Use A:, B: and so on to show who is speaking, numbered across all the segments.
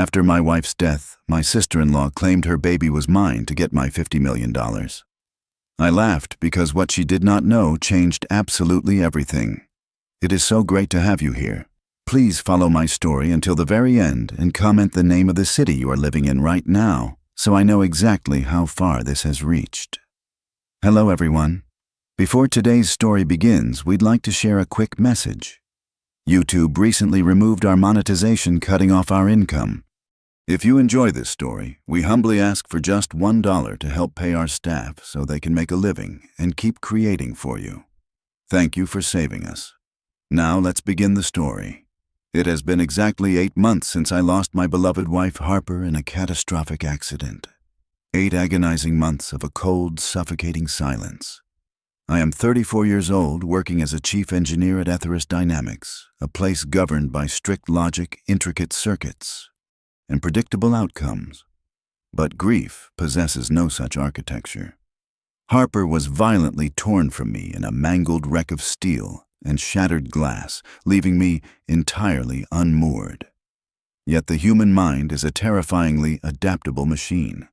A: After my wife's death, my sister-in-law claimed her baby was mine to get my $50 million. I laughed because what she did not know changed absolutely everything. It is so great to have you here. Please follow my story until the very end and comment the name of the city you are living in right now, so I know exactly how far this has reached. Hello everyone. Before today's story begins, we'd like to share a quick message. YouTube recently removed our monetization, cutting off our income. If you enjoy this story, we humbly ask for just $1 to help pay our staff so they can make a living and keep creating for you. Thank you for saving us. Now let's begin the story. It has been exactly 8 months since I lost my beloved wife Harper in a catastrophic accident. 8 agonizing months of a cold, suffocating silence. I am 34 years old, working as a chief engineer at Ethirus Dynamics, a place governed by strict logic, intricate circuits, and predictable outcomes. But grief possesses no such architecture. Harper was violently torn from me in a mangled wreck of steel and shattered glass, leaving me entirely unmoored. Yet the human mind is a terrifyingly adaptable machine.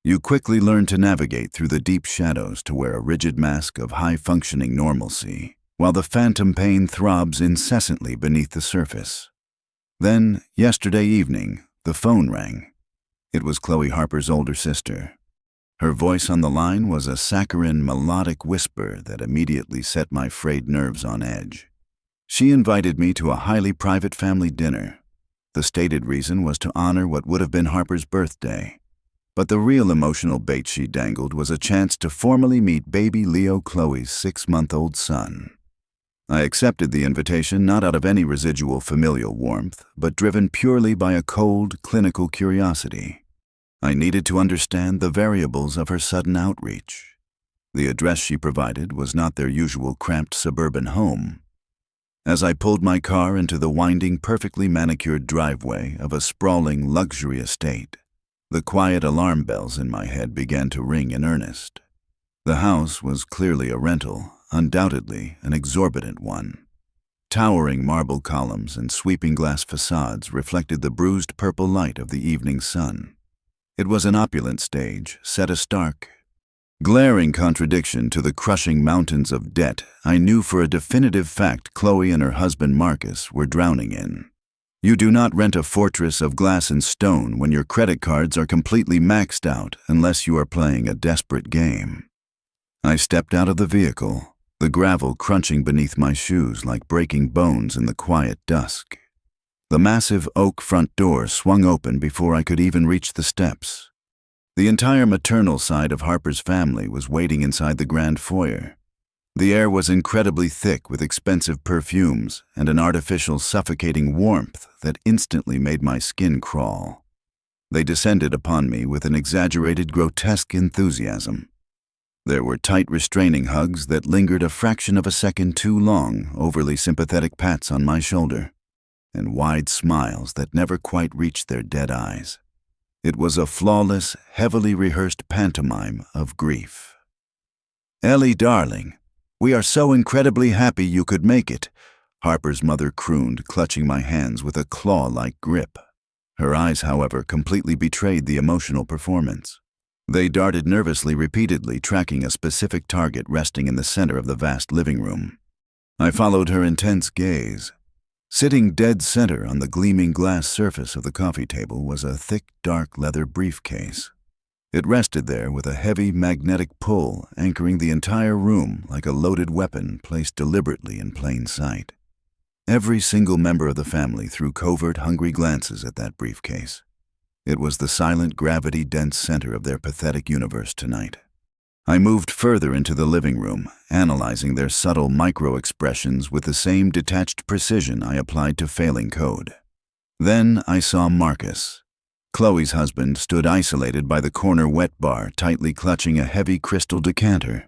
A: You quickly learn to navigate through the deep shadows to wear a rigid mask of high-functioning normalcy, while the phantom pain throbs incessantly beneath the surface. Then, yesterday evening, the phone rang. It was Chloe Harper's older sister. Her voice on the line was a saccharine, melodic whisper that immediately set my frayed nerves on edge. She invited me to a highly private family dinner. The stated reason was to honor what would have been Harper's birthday. But the real emotional bait she dangled was a chance to formally meet baby Leo, Chloe's 6-month-old son. I accepted the invitation not out of any residual familial warmth, but driven purely by a cold, clinical curiosity. I needed to understand the variables of her sudden outreach. The address she provided was not their usual cramped suburban home. As I pulled my car into the winding, perfectly manicured driveway of a sprawling luxury estate, the quiet alarm bells in my head began to ring in earnest. The house was clearly a rental, undoubtedly an exorbitant one. Towering marble columns and sweeping glass facades reflected the bruised purple light of the evening sun. It was an opulent stage, set a stark, glaring contradiction to the crushing mountains of debt I knew for a definitive fact Chloe and her husband Marcus were drowning in. You do not rent a fortress of glass and stone when your credit cards are completely maxed out unless you are playing a desperate game. I stepped out of the vehicle, the gravel crunching beneath my shoes like breaking bones in the quiet dusk. The massive oak front door swung open before I could even reach the steps. The entire maternal side of Harper's family was waiting inside the grand foyer. The air was incredibly thick with expensive perfumes and an artificial suffocating warmth that instantly made my skin crawl. They descended upon me with an exaggerated, grotesque enthusiasm. There were tight, restraining hugs that lingered a fraction of a second too long, overly sympathetic pats on my shoulder, and wide smiles that never quite reached their dead eyes. It was a flawless, heavily rehearsed pantomime of grief. "Ellie, darling, we are so incredibly happy you could make it," Harper's mother crooned, clutching my hands with a claw-like grip. Her eyes, however, completely betrayed the emotional performance. They darted nervously, repeatedly tracking a specific target resting in the center of the vast living room. I followed her intense gaze. Sitting dead center on the gleaming glass surface of the coffee table was a thick, dark leather briefcase. It rested there with a heavy magnetic pull anchoring the entire room like a loaded weapon placed deliberately in plain sight. Every single member of the family threw covert, hungry glances at that briefcase. It was the silent, gravity-dense center of their pathetic universe tonight. I moved further into the living room, analyzing their subtle micro-expressions with the same detached precision I applied to failing code. Then I saw Marcus. Chloe's husband stood isolated by the corner wet bar, tightly clutching a heavy crystal decanter.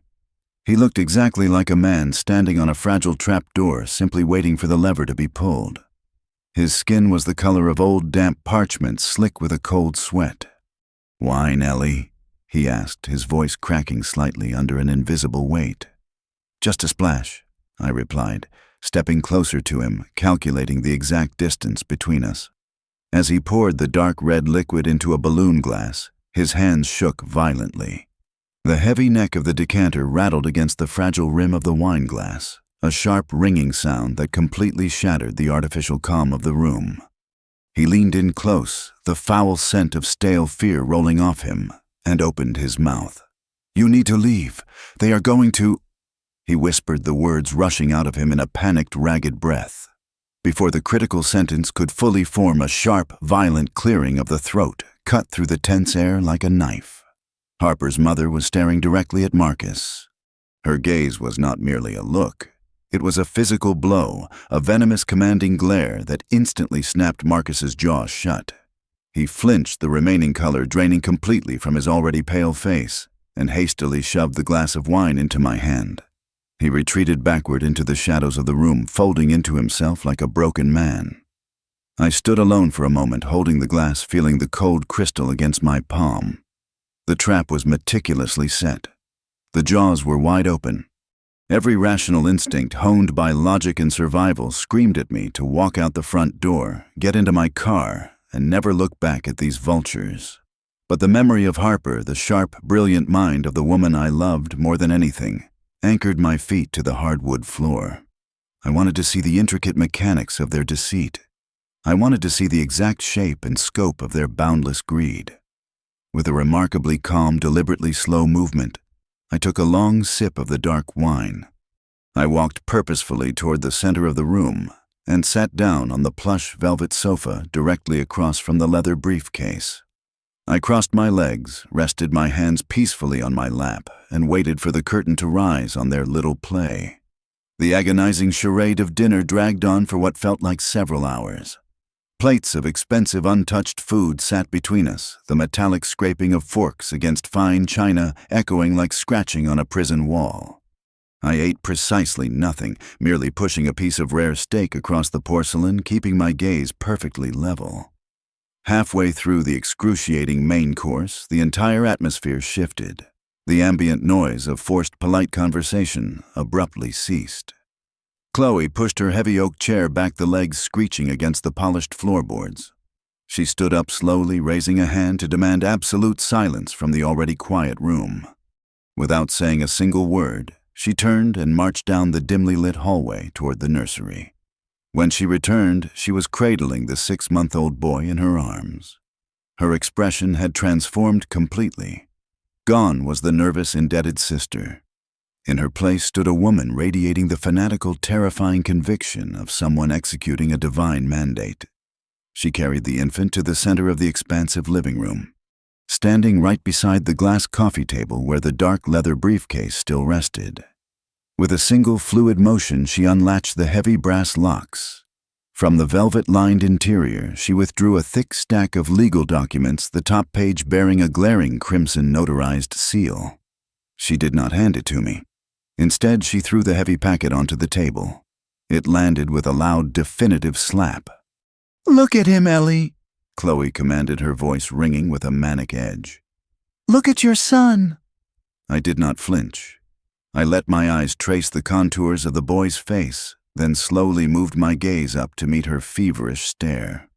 A: He looked exactly like a man standing on a fragile trapdoor, simply waiting for the lever to be pulled. His skin was the color of old damp parchment, slick with a cold sweat. "Wine, Ellie?" he asked, his voice cracking slightly under an invisible weight. "Just a splash," I replied, stepping closer to him, calculating the exact distance between us. As he poured the dark red liquid into a balloon glass, his hands shook violently. The heavy neck of the decanter rattled against the fragile rim of the wine glass, a sharp ringing sound that completely shattered the artificial calm of the room. He leaned in close, the foul scent of stale fear rolling off him, and opened his mouth. "You need to leave. They are going to—" He whispered, the words rushing out of him in a panicked, ragged breath. Before the critical sentence could fully form, a sharp, violent clearing of the throat cut through the tense air like a knife. Harper's mother was staring directly at Marcus. Her gaze was not merely a look. It was a physical blow, a venomous, commanding glare that instantly snapped Marcus's jaw shut. He flinched, the remaining color draining completely from his already pale face, and hastily shoved the glass of wine into my hand. He retreated backward into the shadows of the room, folding into himself like a broken man. I stood alone for a moment, holding the glass, feeling the cold crystal against my palm. The trap was meticulously set. The jaws were wide open. Every rational instinct, honed by logic and survival, screamed at me to walk out the front door, get into my car, and never look back at these vultures. But the memory of Harper, the sharp, brilliant mind of the woman I loved more than anything, anchored my feet to the hardwood floor. I wanted to see the intricate mechanics of their deceit. I wanted to see the exact shape and scope of their boundless greed. With a remarkably calm, deliberately slow movement, I took a long sip of the dark wine. I walked purposefully toward the center of the room and sat down on the plush velvet sofa directly across from the leather briefcase. I crossed my legs, rested my hands peacefully on my lap, and waited for the curtain to rise on their little play. The agonizing charade of dinner dragged on for what felt like several hours. Plates of expensive, untouched food sat between us, the metallic scraping of forks against fine china echoing like scratching on a prison wall. I ate precisely nothing, merely pushing a piece of rare steak across the porcelain, keeping my gaze perfectly level. Halfway through the excruciating main course, the entire atmosphere shifted. The ambient noise of forced polite conversation abruptly ceased. Chloe pushed her heavy oak chair back, the legs screeching against the polished floorboards. She stood up slowly, raising a hand to demand absolute silence from the already quiet room. Without saying a single word, she turned and marched down the dimly lit hallway toward the nursery. When she returned, she was cradling the 6-month-old boy in her arms. Her expression had transformed completely. Gone was the nervous, indebted sister. In her place stood a woman radiating the fanatical, terrifying conviction of someone executing a divine mandate. She carried the infant to the center of the expansive living room, standing right beside the glass coffee table where the dark leather briefcase still rested. With a single fluid motion, she unlatched the heavy brass locks. From the velvet-lined interior, she withdrew a thick stack of legal documents, the top page bearing a glaring crimson notarized seal. She did not hand it to me. Instead, she threw the heavy packet onto the table. It landed with a loud, definitive slap. "Look at him, Ellie," Chloe commanded, her voice ringing with a manic edge. "Look at your son." I did not flinch. I let my eyes trace the contours of the boy's face, then slowly moved my gaze up to meet her feverish stare.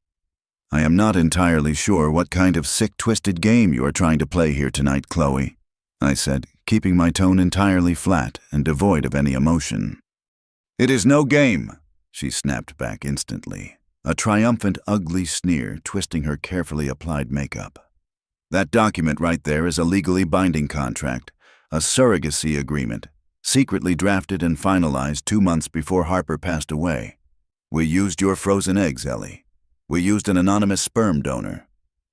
A: "I am not entirely sure what kind of sick, twisted game you are trying to play here tonight, Chloe," I said, keeping my tone entirely flat and devoid of any emotion. "It is no game," she snapped back instantly, a triumphant, ugly sneer twisting her carefully applied makeup. "That document right there is a legally binding contract, a surrogacy agreement, secretly drafted and finalized 2 months before Harper passed away. We used your frozen eggs, Ellie. We used an anonymous sperm donor.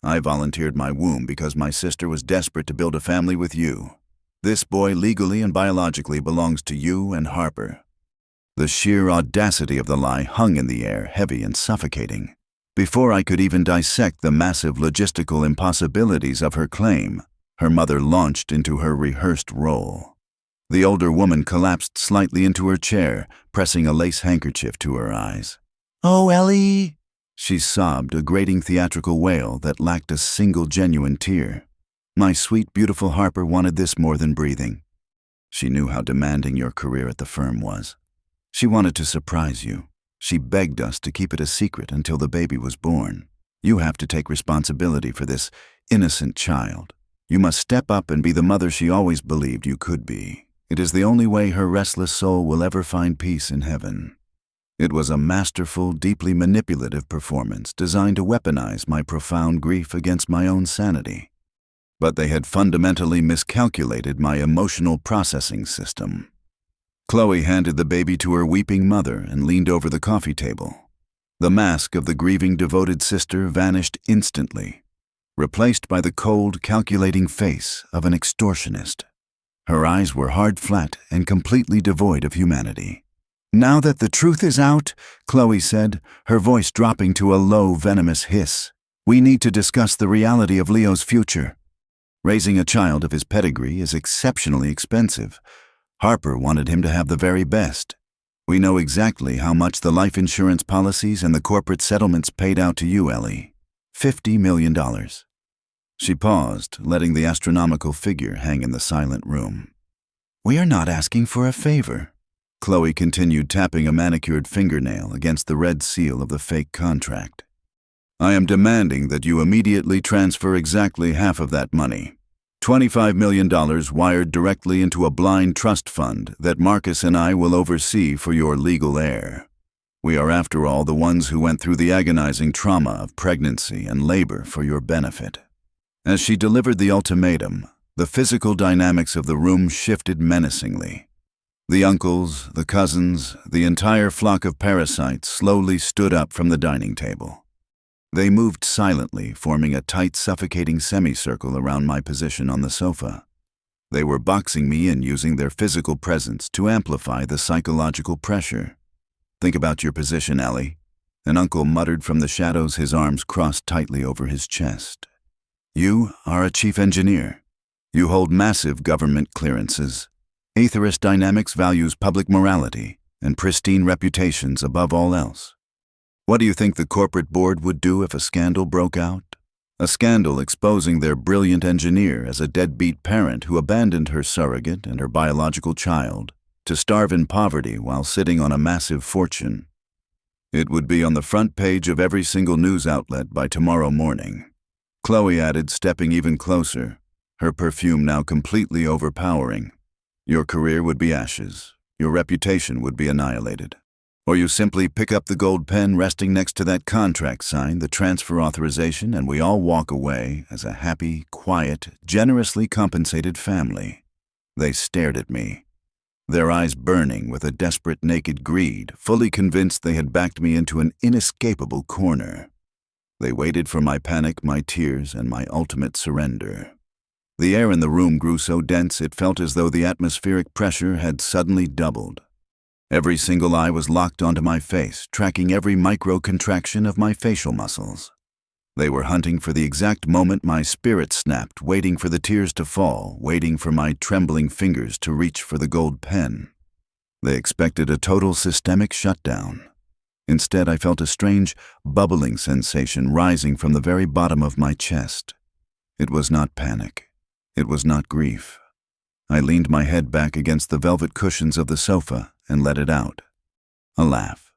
A: I volunteered my womb because my sister was desperate to build a family with you. This boy legally and biologically belongs to you and Harper." The sheer audacity of the lie hung in the air, heavy and suffocating. Before I could even dissect the massive logistical impossibilities of her claim, her mother launched into her rehearsed role. The older woman collapsed slightly into her chair, pressing a lace handkerchief to her eyes. "Oh, Ellie," she sobbed, a grating theatrical wail that lacked a single genuine tear. "My sweet, beautiful Harper wanted this more than breathing. She knew how demanding your career at the firm was. She wanted to surprise you. She begged us to keep it a secret until the baby was born. You have to take responsibility for this innocent child. You must step up and be the mother she always believed you could be. It is the only way her restless soul will ever find peace in heaven." It was a masterful, deeply manipulative performance designed to weaponize my profound grief against my own sanity. But they had fundamentally miscalculated my emotional processing system. Chloe handed the baby to her weeping mother and leaned over the coffee table. The mask of the grieving, devoted sister vanished instantly, replaced by the cold, calculating face of an extortionist. Her eyes were hard, flat, and completely devoid of humanity. "Now that the truth is out," Chloe said, her voice dropping to a low, venomous hiss, "we need to discuss the reality of Leo's future. Raising a child of his pedigree is exceptionally expensive. Harper wanted him to have the very best. We know exactly how much the life insurance policies and the corporate settlements paid out to you, Ellie. $50 million. She paused, letting the astronomical figure hang in the silent room. "We are not asking for a favor." Chloe continued, tapping a manicured fingernail against the red seal of the fake contract. "I am demanding that you immediately transfer exactly half of that money. $25 million wired directly into a blind trust fund that Marcus and I will oversee for your legal heir. We are, after all, the ones who went through the agonizing trauma of pregnancy and labor for your benefit." As she delivered the ultimatum, the physical dynamics of the room shifted menacingly. The uncles, the cousins, the entire flock of parasites slowly stood up from the dining table. They moved silently, forming a tight, suffocating semicircle around my position on the sofa. They were boxing me in, using their physical presence to amplify the psychological pressure. "Think about your position, Ellie," an uncle muttered from the shadows, his arms crossed tightly over his chest. "You are a chief engineer. You hold massive government clearances. Aetherist Dynamics values public morality and pristine reputations above all else. What do you think the corporate board would do if a scandal broke out? A scandal exposing their brilliant engineer as a deadbeat parent who abandoned her surrogate and her biological child to starve in poverty while sitting on a massive fortune. It would be on the front page of every single news outlet by tomorrow morning." Chloe added, stepping even closer, her perfume now completely overpowering. "Your career would be ashes. Your reputation would be annihilated. Or you simply pick up the gold pen resting next to that contract sign, the transfer authorization, and we all walk away as a happy, quiet, generously compensated family." They stared at me, their eyes burning with a desperate, naked greed, fully convinced they had backed me into an inescapable corner. They waited for my panic, my tears, and my ultimate surrender. The air in the room grew so dense it felt as though the atmospheric pressure had suddenly doubled. Every single eye was locked onto my face, tracking every micro-contraction of my facial muscles. They were hunting for the exact moment my spirit snapped, waiting for the tears to fall, waiting for my trembling fingers to reach for the gold pen. They expected a total systemic shutdown. Instead, I felt a strange, bubbling sensation rising from the very bottom of my chest. It was not panic. It was not grief. I leaned my head back against the velvet cushions of the sofa and let it out. A laugh.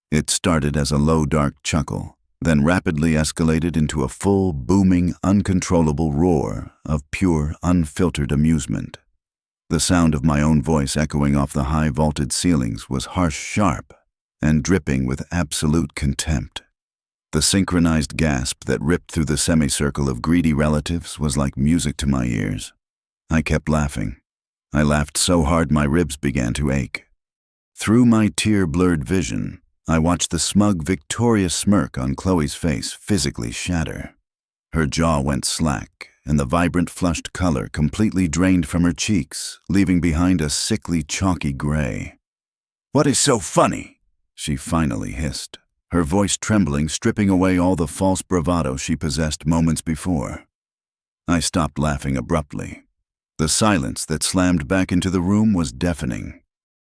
A: It started as a low, dark chuckle, then rapidly escalated into a full, booming, uncontrollable roar of pure, unfiltered amusement. The sound of my own voice echoing off the high vaulted ceilings was harsh, sharp, and dripping with absolute contempt. The synchronized gasp that ripped through the semicircle of greedy relatives was like music to my ears. I kept laughing. I laughed so hard my ribs began to ache. Through my tear-blurred vision, I watched the smug, victorious smirk on Chloe's face physically shatter. Her jaw went slack, and the vibrant, flushed color completely drained from her cheeks, leaving behind a sickly, chalky gray. "What is so funny?" she finally hissed, her voice trembling, stripping away all the false bravado she possessed moments before. I stopped laughing abruptly. The silence that slammed back into the room was deafening.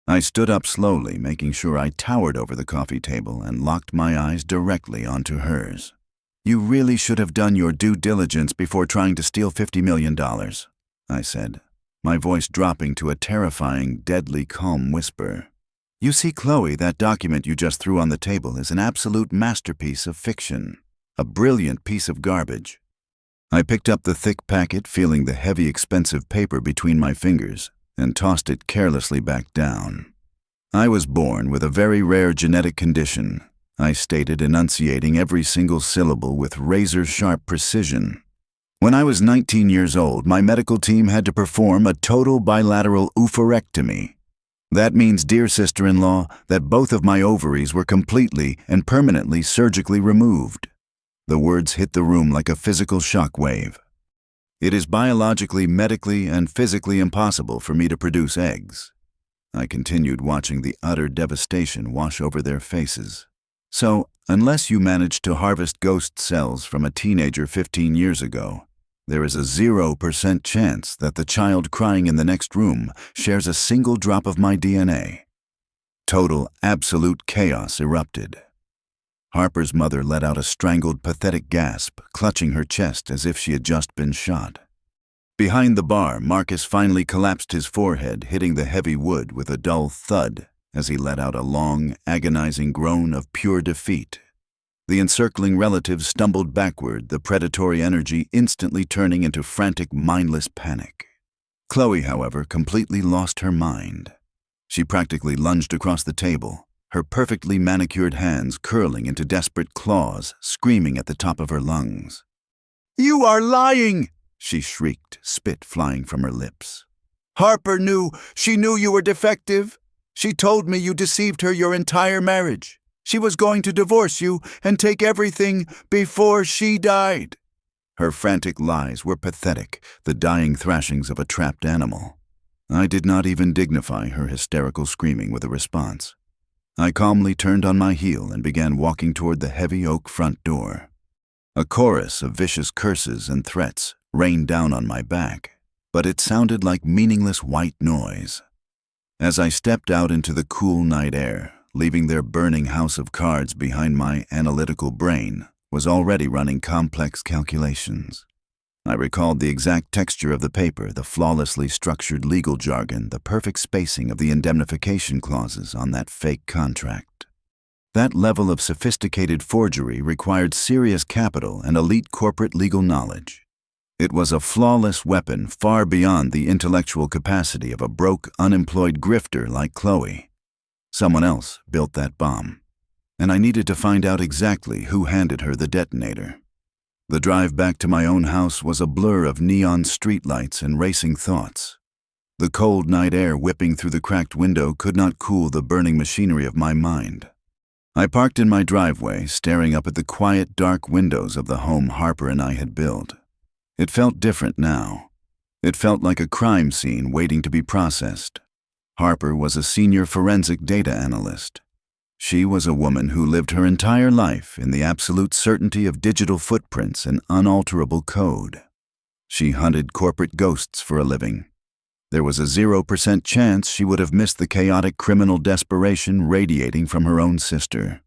A: I stood up slowly, making sure I towered over the coffee table and locked my eyes directly onto hers. "You really should have done your due diligence before trying to steal $50 million, I said, my voice dropping to a terrifying, deadly calm whisper. "You see, Chloe, that document you just threw on the table is an absolute masterpiece of fiction. A brilliant piece of garbage. I picked up the thick packet, feeling the heavy, expensive paper between my fingers, and tossed it carelessly back down. I was born with a very rare genetic condition, I stated, enunciating every single syllable with razor-sharp precision. When I was 19 years old, my medical team had to perform a total bilateral oophorectomy. That means, dear sister-in-law, that both of my ovaries were completely and permanently surgically removed. The words hit the room like a physical shock wave. It is biologically, medically, and physically impossible for me to produce eggs. I continued, watching the utter devastation wash over their faces. So, unless you managed to harvest ghost cells from a teenager 15 years ago, there is a 0% chance that the child crying in the next room shares a single drop of my DNA. Total, absolute chaos erupted. Harper's mother let out a strangled, pathetic gasp, clutching her chest as if she had just been shot. Behind the bar, Marcus finally collapsed, his forehead hitting the heavy wood with a dull thud as he let out a long, agonizing groan of pure defeat. The encircling relatives stumbled backward, the predatory energy instantly turning into frantic, mindless panic. Chloe, however, completely lost her mind. She practically lunged across the table, her perfectly manicured hands curling into desperate claws, screaming at the top of her lungs. "You are lying!" she shrieked, spit flying from her lips. "Harper knew. She knew you were defective. She told me you deceived her your entire marriage. She was going to divorce you and take everything before she died." Her frantic lies were pathetic, the dying thrashings of a trapped animal. I did not even dignify her hysterical screaming with a response. I calmly turned on my heel and began walking toward the heavy oak front door. A chorus of vicious curses and threats rained down on my back, but it sounded like meaningless white noise. As I stepped out into the cool night air, leaving their burning house of cards behind, my analytical brain was already running complex calculations. I recalled the exact texture of the paper, the flawlessly structured legal jargon, the perfect spacing of the indemnification clauses on that fake contract. That level of sophisticated forgery required serious capital and elite corporate legal knowledge. It was a flawless weapon far beyond the intellectual capacity of a broke, unemployed grifter like Chloe. Someone else built that bomb, and I needed to find out exactly who handed her the detonator. The drive back to my own house was a blur of neon streetlights and racing thoughts. The cold night air whipping through the cracked window could not cool the burning machinery of my mind. I parked in my driveway, staring up at the quiet, dark windows of the home Harper and I had built. It felt different now. It felt like a crime scene waiting to be processed. Harper was a senior forensic data analyst. She was a woman who lived her entire life in the absolute certainty of digital footprints and unalterable code. She hunted corporate ghosts for a living. There was a 0% chance she would have missed the chaotic criminal desperation radiating from her own sister.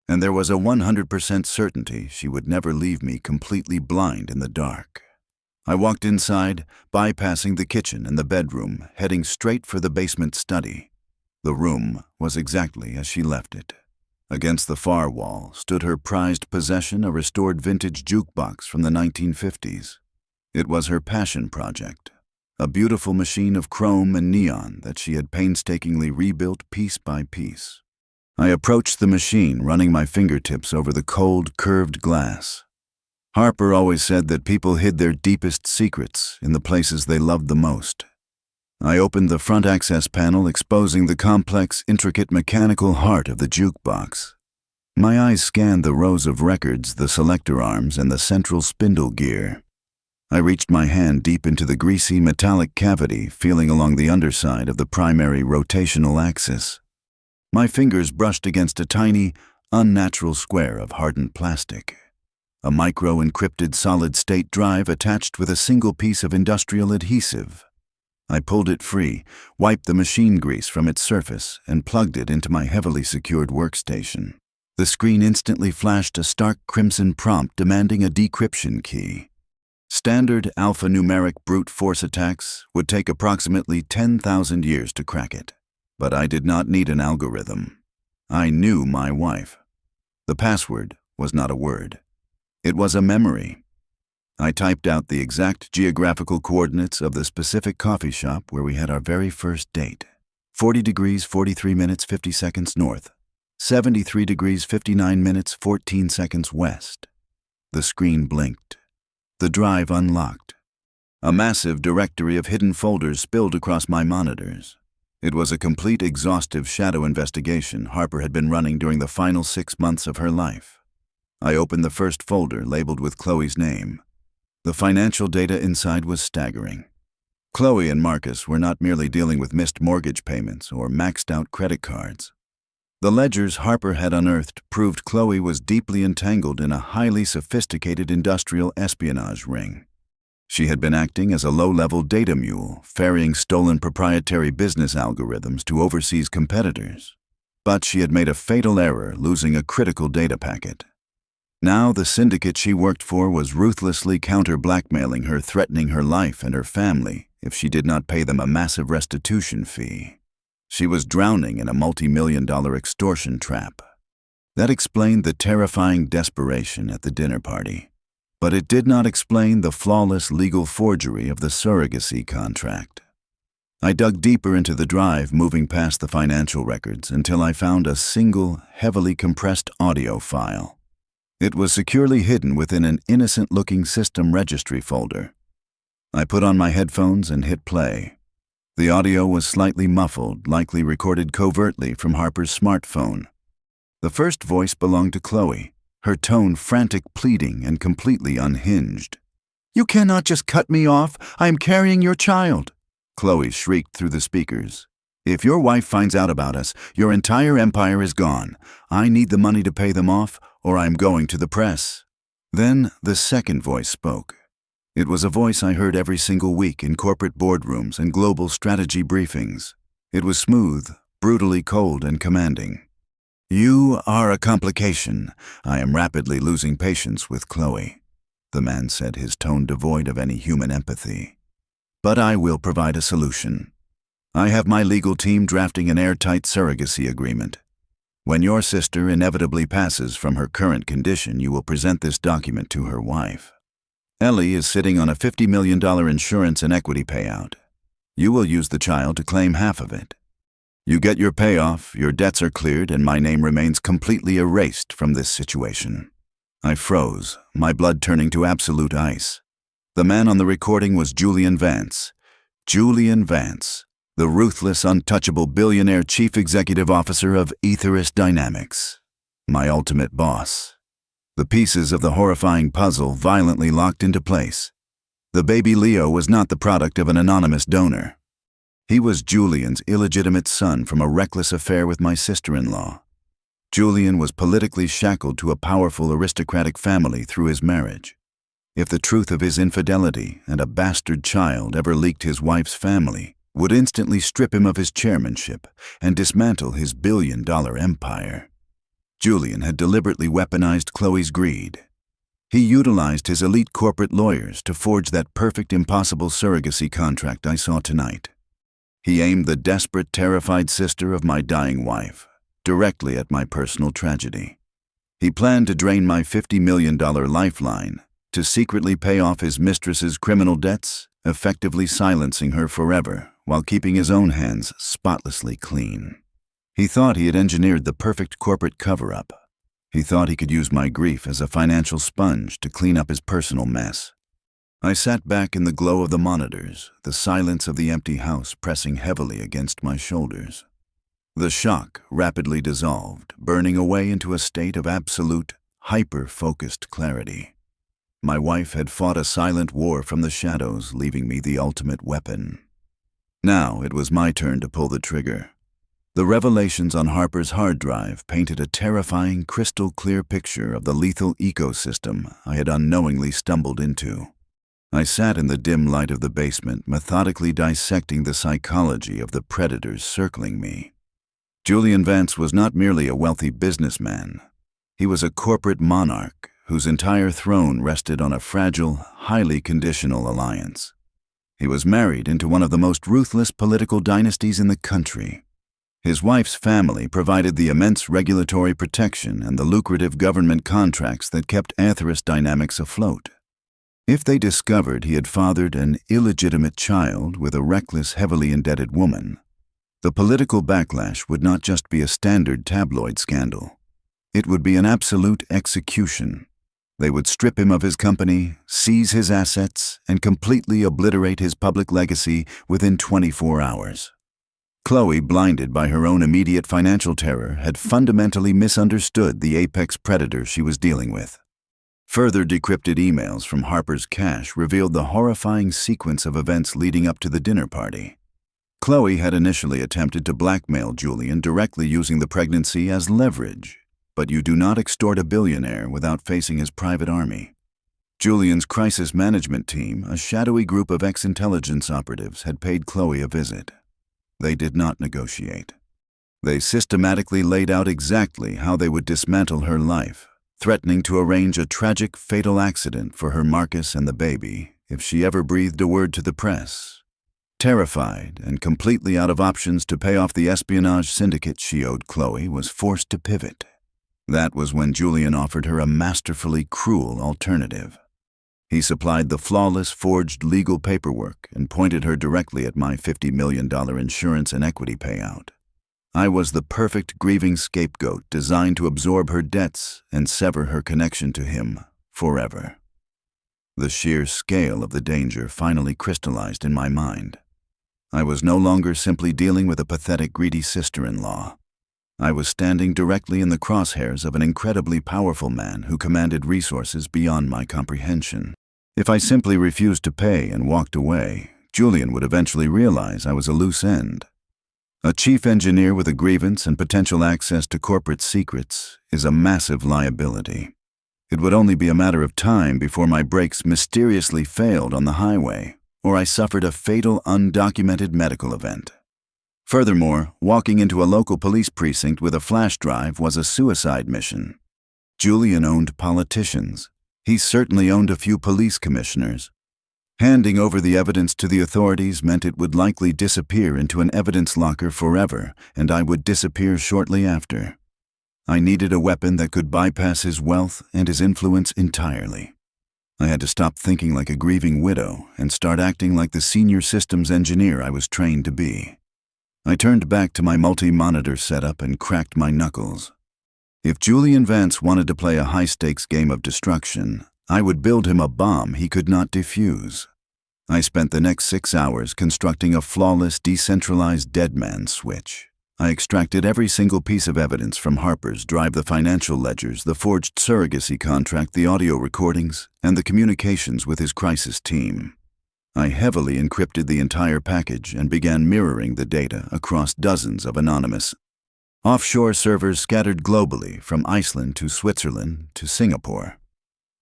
A: And there was a 100% certainty she would never leave me completely blind in the dark. I walked inside, bypassing the kitchen and the bedroom, heading straight for the basement study. The room was exactly as she left it. Against the far wall stood her prized possession, a restored vintage jukebox from the 1950s. It was her passion project, a beautiful machine of chrome and neon that she had painstakingly rebuilt piece by piece. I approached the machine, running my fingertips over the cold, curved glass. Harper always said that people hid their deepest secrets in the places they loved the most. I opened the front access panel, exposing the complex, intricate mechanical heart of the jukebox. My eyes scanned the rows of records, the selector arms, and the central spindle gear. I reached my hand deep into the greasy, metallic cavity, feeling along the underside of the primary rotational axis. My fingers brushed against a tiny, unnatural square of hardened plastic. A micro-encrypted solid-state drive attached with a single piece of industrial adhesive. I pulled it free, wiped the machine grease from its surface, and plugged it into my heavily secured workstation. The screen instantly flashed a stark crimson prompt demanding a decryption key. Standard alphanumeric brute force attacks would take approximately 10,000 years to crack it. But I did not need an algorithm. I knew my wife. The password was not a word. It was a memory. I typed out the exact geographical coordinates of the specific coffee shop where we had our very first date. 40 degrees, 43 minutes, 50 seconds north. 73 degrees, 59 minutes, 14 seconds west. The screen blinked. The drive unlocked. A massive directory of hidden folders spilled across my monitors. It was a complete exhaustive shadow investigation Harper had been running during the final 6 months of her life. I opened the first folder labeled with Chloe's name. The financial data inside was staggering. Chloe and Marcus were not merely dealing with missed mortgage payments or maxed-out credit cards. The ledgers Harper had unearthed proved Chloe was deeply entangled in a highly sophisticated industrial espionage ring. She had been acting as a low-level data mule, ferrying stolen proprietary business algorithms to overseas competitors. But she had made a fatal error, losing a critical data packet. Now the syndicate she worked for was ruthlessly counter-blackmailing her, threatening her life and her family if she did not pay them a massive restitution fee. She was drowning in a multi-million-dollar extortion trap. That explained the terrifying desperation at the dinner party. But it did not explain the flawless legal forgery of the surrogacy contract. I dug deeper into the drive, moving past the financial records until I found a single, heavily compressed audio file. It was securely hidden within an innocent-looking system registry folder. I put on my headphones and hit play. The audio was slightly muffled, likely recorded covertly from Harper's smartphone. The first voice belonged to Chloe, her tone frantic, pleading, and completely unhinged. "You cannot just cut me off. I am carrying your child," Chloe shrieked through the speakers. "If your wife finds out about us, your entire empire is gone. I need the money to pay them off, or I am going to the press." Then the second voice spoke. It was a voice I heard every single week in corporate boardrooms and global strategy briefings. It was smooth, brutally cold, and commanding. "You are a complication. I am rapidly losing patience with Chloe," the man said, his tone devoid of any human empathy. "But I will provide a solution. I have my legal team drafting an airtight surrogacy agreement. When your sister inevitably passes from her current condition, you will present this document to her wife. Ellie is sitting on a $50 million insurance and equity payout. You will use the child to claim half of it. You get your payoff, your debts are cleared, and my name remains completely erased from this situation." I froze, my blood turning to absolute ice. The man on the recording was Julian Vance. Julian Vance, the ruthless, untouchable billionaire chief executive officer of Aetherist Dynamics. My ultimate boss. The pieces of the horrifying puzzle violently locked into place. The baby Leo was not the product of an anonymous donor. He was Julian's illegitimate son from a reckless affair with my sister-in-law. Julian was politically shackled to a powerful aristocratic family through his marriage. If the truth of his infidelity and a bastard child ever leaked, his wife's family would instantly strip him of his chairmanship and dismantle his billion-dollar empire. Julian had deliberately weaponized Chloe's greed. He utilized his elite corporate lawyers to forge that perfect, impossible surrogacy contract I saw tonight. He aimed the desperate, terrified sister of my dying wife directly at my personal tragedy. He planned to drain my $50 million lifeline to secretly pay off his mistress's criminal debts, effectively silencing her forever while keeping his own hands spotlessly clean. He thought he had engineered the perfect corporate cover-up. He thought he could use my grief as a financial sponge to clean up his personal mess. I sat back in the glow of the monitors, the silence of the empty house pressing heavily against my shoulders. The shock rapidly dissolved, burning away into a state of absolute, hyper-focused clarity. My wife had fought a silent war from the shadows, leaving me the ultimate weapon. Now it was my turn to pull the trigger. The revelations on Harper's hard drive painted a terrifying, crystal-clear picture of the lethal ecosystem I had unknowingly stumbled into. I sat in the dim light of the basement, methodically dissecting the psychology of the predators circling me. Julian Vance was not merely a wealthy businessman. He was a corporate monarch whose entire throne rested on a fragile, highly conditional alliance. He was married into one of the most ruthless political dynasties in the country. His wife's family provided the immense regulatory protection and the lucrative government contracts that kept Atheros Dynamics afloat. If they discovered he had fathered an illegitimate child with a reckless, heavily indebted woman, the political backlash would not just be a standard tabloid scandal. It would be an absolute execution. They would strip him of his company, seize his assets, and completely obliterate his public legacy within 24 hours. Chloe, blinded by her own immediate financial terror, had fundamentally misunderstood the apex predator she was dealing with. Further decrypted emails from Harper's cache revealed the horrifying sequence of events leading up to the dinner party. Chloe had initially attempted to blackmail Julian directly using the pregnancy as leverage, but you do not extort a billionaire without facing his private army. Julian's crisis management team, a shadowy group of ex-intelligence operatives, had paid Chloe a visit. They did not negotiate. They systematically laid out exactly how they would dismantle her life, threatening to arrange a tragic, fatal accident for her Marcus and the baby if she ever breathed a word to the press. Terrified and completely out of options to pay off the espionage syndicate she owed, Chloe was forced to pivot. That was when Julian offered her a masterfully cruel alternative. He supplied the flawless, forged legal paperwork and pointed her directly at my $50 million insurance and equity payout. I was the perfect grieving scapegoat designed to absorb her debts and sever her connection to him forever. The sheer scale of the danger finally crystallized in my mind. I was no longer simply dealing with a pathetic, greedy sister-in-law. I was standing directly in the crosshairs of an incredibly powerful man who commanded resources beyond my comprehension. If I simply refused to pay and walked away, Julian would eventually realize I was a loose end. A chief engineer with a grievance and potential access to corporate secrets is a massive liability. It would only be a matter of time before my brakes mysteriously failed on the highway, or I suffered a fatal, undocumented medical event. Furthermore, walking into a local police precinct with a flash drive was a suicide mission. Julian owned politicians. He certainly owned a few police commissioners. Handing over the evidence to the authorities meant it would likely disappear into an evidence locker forever, and I would disappear shortly after. I needed a weapon that could bypass his wealth and his influence entirely. I had to stop thinking like a grieving widow and start acting like the senior systems engineer I was trained to be. I turned back to my multi-monitor setup and cracked my knuckles. If Julian Vance wanted to play a high-stakes game of destruction, I would build him a bomb he could not defuse. I spent the next 6 hours constructing a flawless, decentralized deadman switch. I extracted every single piece of evidence from Harper's drive, the financial ledgers, the forged surrogacy contract, the audio recordings, and the communications with his crisis team. I heavily encrypted the entire package and began mirroring the data across dozens of anonymous offshore servers scattered globally from Iceland to Switzerland to Singapore.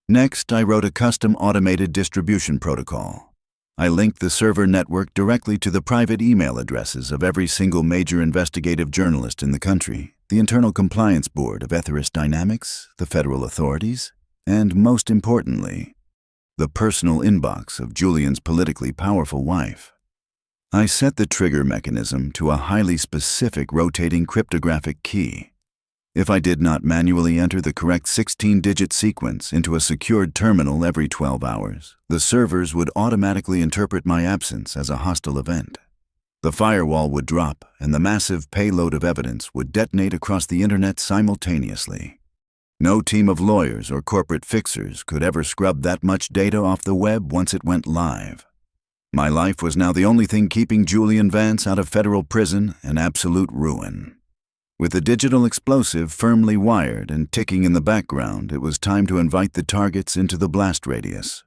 A: Next, I wrote a custom automated distribution protocol. I linked the server network directly to the private email addresses of every single major investigative journalist in the country, the Internal Compliance Board of Atheros Dynamics, the federal authorities, and most importantly, the personal inbox of Julian's politically powerful wife. I set the trigger mechanism to a highly specific rotating cryptographic key. If I did not manually enter the correct 16-digit sequence into a secured terminal every 12 hours, the servers would automatically interpret my absence as a hostile event. The firewall would drop, and the massive payload of evidence would detonate across the internet simultaneously. No team of lawyers or corporate fixers could ever scrub that much data off the web once it went live. My life was now the only thing keeping Julian Vance out of federal prison and absolute ruin. With the digital explosive firmly wired and ticking in the background, it was time to invite the targets into the blast radius.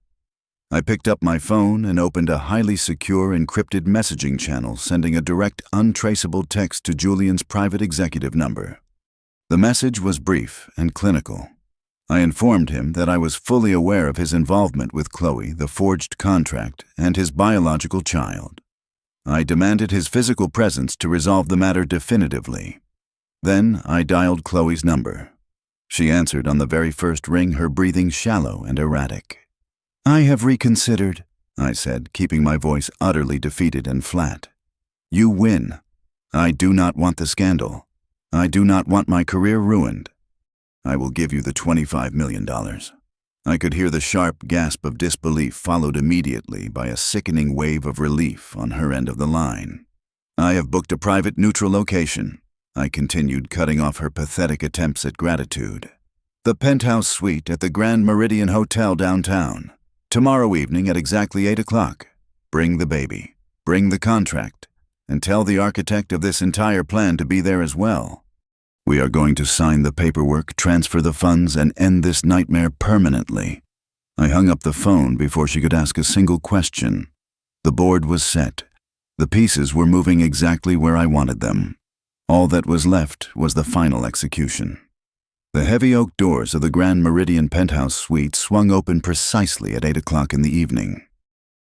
A: I picked up my phone and opened a highly secure encrypted messaging channel sending a direct, untraceable text to Julian's private executive number. The message was brief and clinical. I informed him that I was fully aware of his involvement with Chloe, the forged contract, and his biological child. I demanded his physical presence to resolve the matter definitively. Then I dialed Chloe's number. She answered on the very first ring, her breathing shallow and erratic. "I have reconsidered," I said, keeping my voice utterly defeated and flat. "You win." I do not want the scandal. I do not want my career ruined. I will give you the $25 million. I could hear the sharp gasp of disbelief followed immediately by a sickening wave of relief on her end of the line. I have booked a private neutral location, I continued, cutting off her pathetic attempts at gratitude. The penthouse suite at the Grand Meridian Hotel downtown. Tomorrow evening at exactly 8 o'clock. Bring the baby. Bring the contract. And tell the architect of this entire plan to be there as well. We are going to sign the paperwork, transfer the funds, and end this nightmare permanently. I hung up the phone before she could ask a single question. The board was set. The pieces were moving exactly where I wanted them. All that was left was the final execution. The heavy oak doors of the Grand Meridian penthouse suite swung open precisely at 8 o'clock in the evening.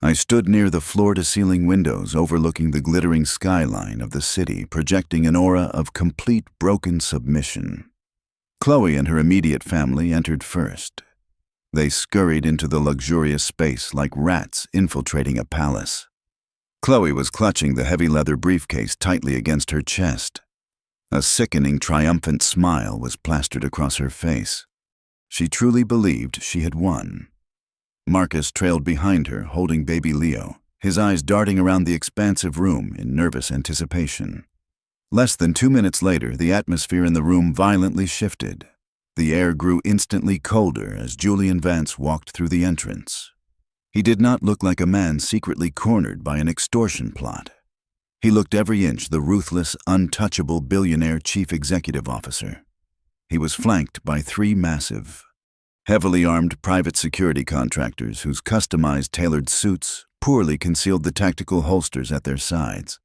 A: I stood near the floor-to-ceiling windows overlooking the glittering skyline of the city, projecting an aura of complete broken submission. Chloe and her immediate family entered first. They scurried into the luxurious space like rats infiltrating a palace. Chloe was clutching the heavy leather briefcase tightly against her chest. A sickening, triumphant smile was plastered across her face. She truly believed she had won. Marcus trailed behind her, holding baby Leo, his eyes darting around the expansive room in nervous anticipation. Less than 2 minutes later, the atmosphere in the room violently shifted. The air grew instantly colder as Julian Vance walked through the entrance. He did not look like a man secretly cornered by an extortion plot. He looked every inch the ruthless, untouchable billionaire chief executive officer. He was flanked by 3 massive, heavily armed private security contractors whose customized tailored suits poorly concealed the tactical holsters at their sides.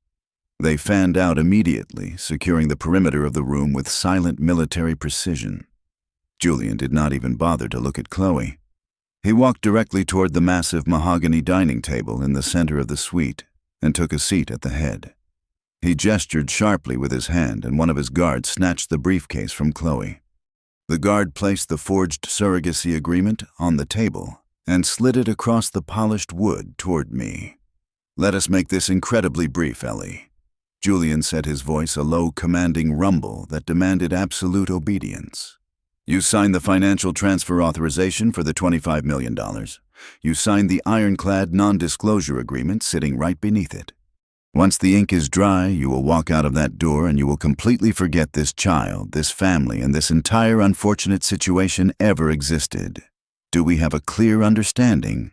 A: They fanned out immediately, securing the perimeter of the room with silent military precision. Julian did not even bother to look at Chloe. He walked directly toward the massive mahogany dining table in the center of the suite and took a seat at the head. He gestured sharply with his hand, and one of his guards snatched the briefcase from Chloe. The guard placed the forged surrogacy agreement on the table and slid it across the polished wood toward me. "Let us make this incredibly brief, Ellie." Julian set his voice a low, commanding rumble that demanded absolute obedience. "You signed the financial transfer authorization for the $25 million. You signed the ironclad non-disclosure agreement sitting right beneath it. Once the ink is dry, you will walk out of that door and you will completely forget this child, this family, and this entire unfortunate situation ever existed. Do we have a clear understanding?"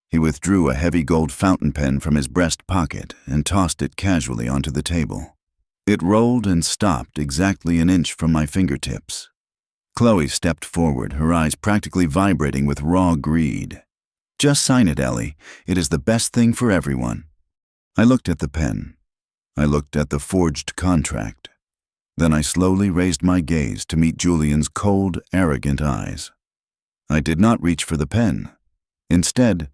A: He withdrew a heavy gold fountain pen from his breast pocket and tossed it casually onto the table. It rolled and stopped exactly an inch from my fingertips. Chloe stepped forward, her eyes practically vibrating with raw greed. "Just sign it, Ellie. It is the best thing for everyone." I looked at the pen. I looked at the forged contract. Then I slowly raised my gaze to meet Julian's cold, arrogant eyes. I did not reach for the pen. Instead,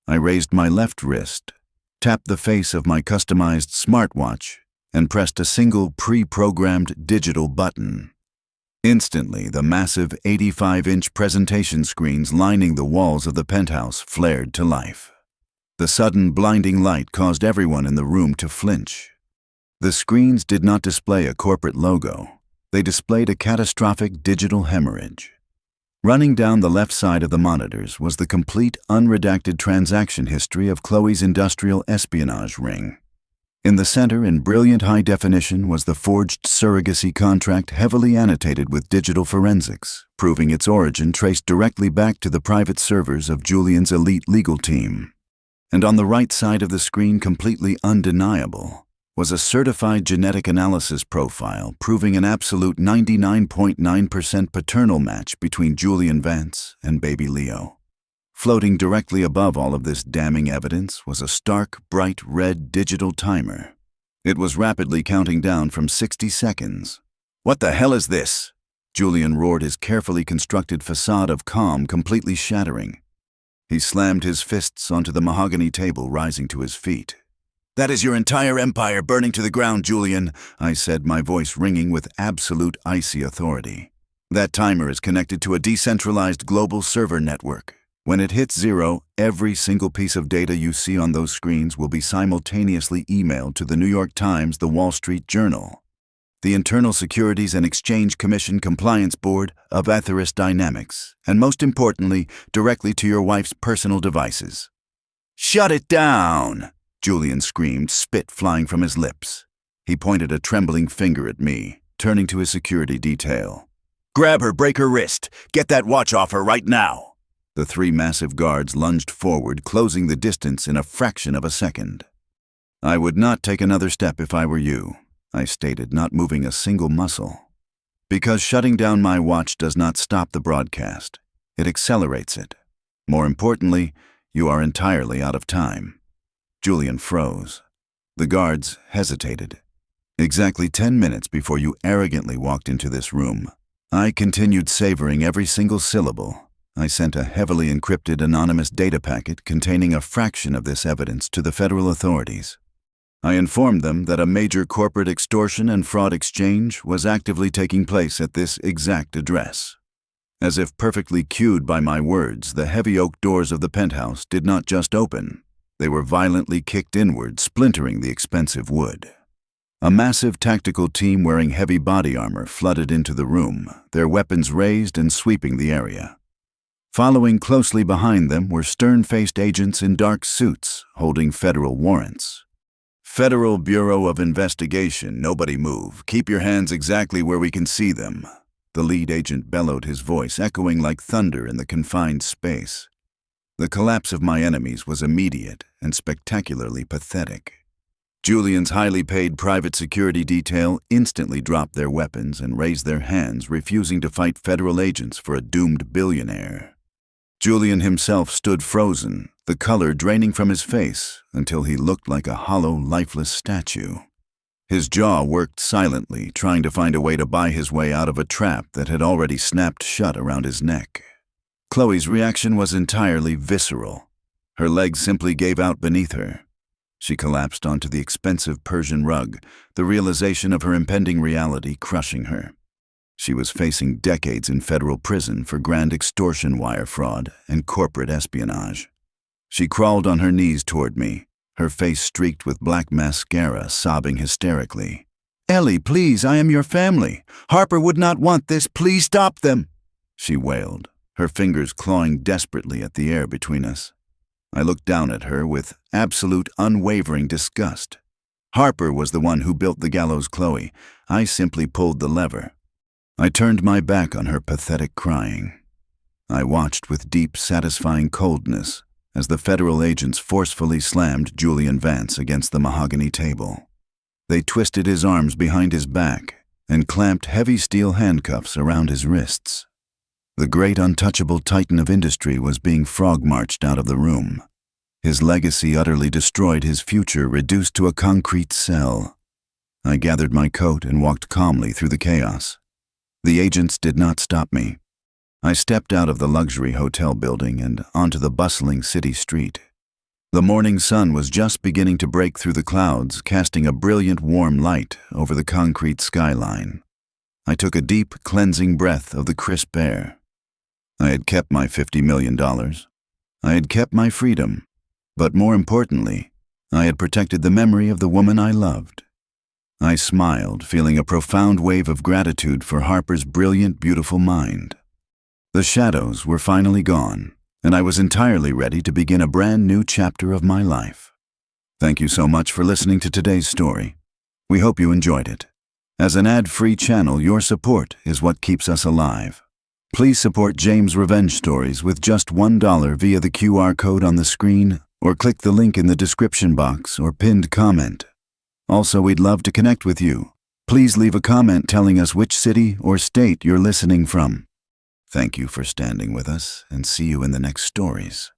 A: I raised my left wrist, tapped the face of my customized smartwatch, and pressed a single pre-programmed digital button. Instantly, the massive 85-inch presentation screens lining the walls of the penthouse flared to life. The sudden blinding light caused everyone in the room to flinch. The screens did not display a corporate logo. They displayed a catastrophic digital hemorrhage. Running down the left side of the monitors was the complete, unredacted transaction history of Chloe's industrial espionage ring. In the center, in brilliant high definition, was the forged surrogacy contract heavily annotated with digital forensics, proving its origin traced directly back to the private servers of Julian's elite legal team. And on the right side of the screen, completely undeniable, was a certified genetic analysis profile proving an absolute 99.9% paternal match between Julian Vance and baby Leo. Floating directly above all of this damning evidence was a stark, bright red digital timer. It was rapidly counting down from 60 seconds. "What the hell is this?" Julian roared, his carefully constructed facade of calm completely shattering. He slammed his fists onto the mahogany table, rising to his feet. "That is your entire empire burning to the ground, Julian," I said, my voice ringing with absolute icy authority. "That timer is connected to a decentralized global server network. When it hits 0, every single piece of data you see on those screens will be simultaneously emailed to the New York Times, the Wall Street Journal, the Internal Securities and Exchange Commission Compliance Board of Atheros Dynamics, and most importantly, directly to your wife's personal devices. "Shut it down!" Julian screamed, spit flying from his lips. He pointed a trembling finger at me, turning to his security detail. "Grab her, break her wrist. Get that watch off her right now." The 3 massive guards lunged forward, closing the distance in a fraction of a second. "I would not take another step if I were you," I stated, not moving a single muscle. "Because shutting down my watch does not stop the broadcast. It accelerates it. More importantly, you are entirely out of time." Julian froze. The guards hesitated. "Exactly 10 minutes before you arrogantly walked into this room, I continued savoring every single syllable. I sent a heavily encrypted anonymous data packet containing a fraction of this evidence to the federal authorities. I informed them that a major corporate extortion and fraud exchange was actively taking place at this exact address. As if perfectly cued by my words, the heavy oak doors of the penthouse did not just open. They were violently kicked inward, splintering the expensive wood. A massive tactical team wearing heavy body armor flooded into the room, their weapons raised and sweeping the area. Following closely behind them were stern-faced agents in dark suits, holding federal warrants. "Federal Bureau of Investigation, nobody move. Keep your hands exactly where we can see them." The lead agent bellowed, his voice echoing like thunder in the confined space. The collapse of my enemies was immediate and spectacularly pathetic. Julian's highly paid private security detail instantly dropped their weapons and raised their hands, refusing to fight federal agents for a doomed billionaire. Julian himself stood frozen, the color draining from his face until he looked like a hollow, lifeless statue. His jaw worked silently, trying to find a way to buy his way out of a trap that had already snapped shut around his neck. Chloe's reaction was entirely visceral. Her legs simply gave out beneath her. She collapsed onto the expensive Persian rug, the realization of her impending reality crushing her. She was facing decades in federal prison for grand extortion wire fraud and corporate espionage. She crawled on her knees toward me, her face streaked with black mascara, sobbing hysterically. "Ellie, please, I am your family. Harper would not want this. Please stop them," she wailed, her fingers clawing desperately at the air between us. I looked down at her with absolute, unwavering disgust. Harper was the one who built the gallows Chloe. I simply pulled the lever. I turned my back on her pathetic crying. I watched with deep, satisfying coldness as the federal agents forcefully slammed Julian Vance against the mahogany table. They twisted his arms behind his back and clamped heavy steel handcuffs around his wrists. The great untouchable titan of industry was being frog-marched out of the room. His legacy utterly destroyed, his future reduced to a concrete cell. I gathered my coat and walked calmly through the chaos. The agents did not stop me. I stepped out of the luxury hotel building and onto the bustling city street. The morning sun was just beginning to break through the clouds, casting a brilliant warm light over the concrete skyline. I took a deep, cleansing breath of the crisp air. I had kept my $50 million. I had kept my freedom. But more importantly, I had protected the memory of the woman I loved. I smiled, feeling a profound wave of gratitude for Harper's brilliant, beautiful mind. The shadows were finally gone, and I was entirely ready to begin a brand new chapter of my life. Thank you so much for listening to today's story. We hope you enjoyed it. As an ad-free channel, your support is what keeps us alive. Please support James Revenge Stories with just $1 via the QR code on the screen, or click the link in the description box or pinned comment. Also, we'd love to connect with you. Please leave a comment telling us which city or state you're listening from. Thank you for standing with us, and see you in the next stories.